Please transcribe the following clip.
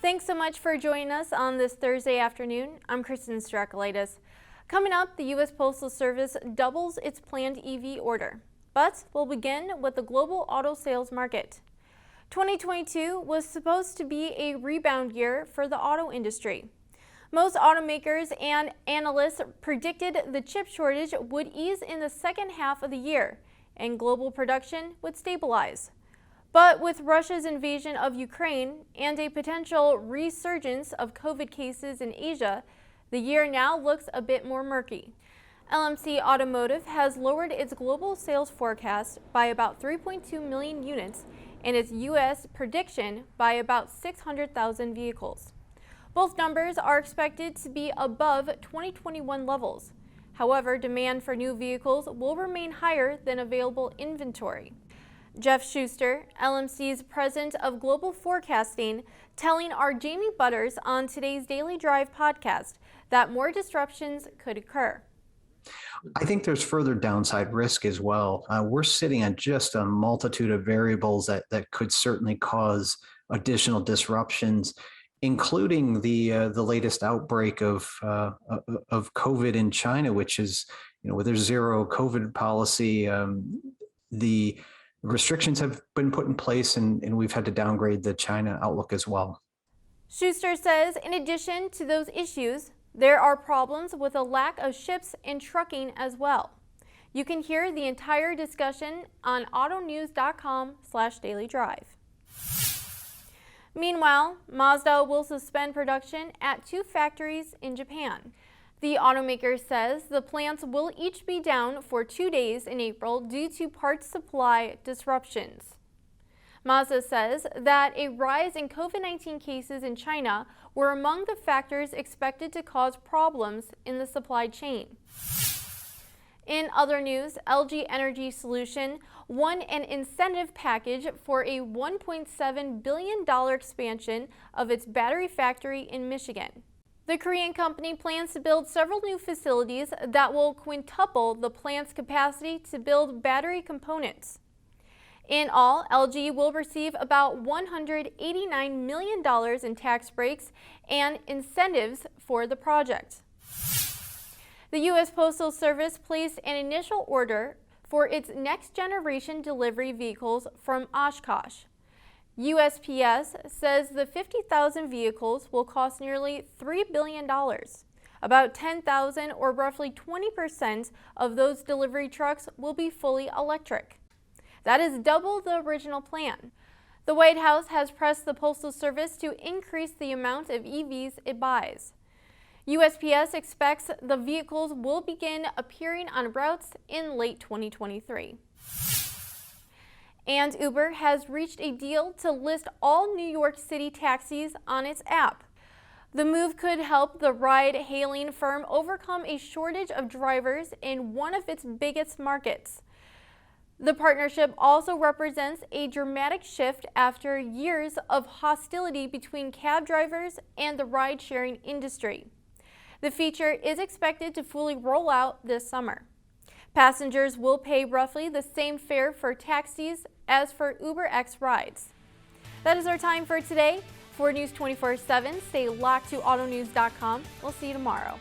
Thanks so much for joining us on this Thursday afternoon. I'm Kristen Strakalaitis. Coming up, the U.S. Postal Service doubles its planned EV order. But we'll begin with the global auto sales market. 2022 was supposed to be a rebound year for the auto industry. Most automakers and analysts predicted the chip shortage would ease in the second half of the year and global production would stabilize. But with Russia's invasion of Ukraine and a potential resurgence of COVID cases in Asia, the year now looks a bit more murky. LMC Automotive has lowered its global sales forecast by about 3.2 million units and its U.S. prediction by about 600,000 vehicles. Both numbers are expected to be above 2021 levels. However, demand for new vehicles will remain higher than available inventory. Jeff Schuster, LMC's president of global forecasting, telling our Jamie Butters on today's Daily Drive podcast that more disruptions could occur. I think there's further downside risk as well. We're sitting on just a multitude of variables that could certainly cause additional disruptions, including the latest outbreak of COVID in China, which is, with their zero COVID policy, the restrictions have been put in place and we've had to downgrade the China outlook as well. Schuster says in addition to those issues, there are problems with a lack of ships and trucking as well. You can hear the entire discussion on AUTONEWS.com/dailydrive. Meanwhile, Mazda will suspend production at 2 factories in Japan. The automaker says the plants will each be down for 2 days in April due to parts supply disruptions. Mazda says that a rise in COVID-19 cases in China were among the factors expected to cause problems in the supply chain. In other news, LG Energy Solution won an incentive package for a $1.7 billion expansion of its battery factory in Michigan. The Korean company plans to build several new facilities that will quintuple the plant's capacity to build battery components. In all, LG will receive about $189 million in tax breaks and incentives for the project. The U.S. Postal Service placed an initial order for its next-generation delivery vehicles from Oshkosh. USPS says the 50,000 vehicles will cost nearly $3 billion. About 10,000, or roughly 20% of those delivery trucks, will be fully electric. That is double the original plan. The White House has pressed the Postal Service to increase the amount of EVs it buys. USPS expects the vehicles will begin appearing on routes in late 2023. And Uber has reached a deal to list all New York City taxis on its app. The move could help the ride-hailing firm overcome a shortage of drivers in one of its biggest markets. The partnership also represents a dramatic shift after years of hostility between cab drivers and the ride-sharing industry. The feature is expected to fully roll out this summer. Passengers will pay roughly the same fare for taxis as for UberX rides. That is our time for today. For News 24/7, stay locked to AutoNews.com. We'll see you tomorrow.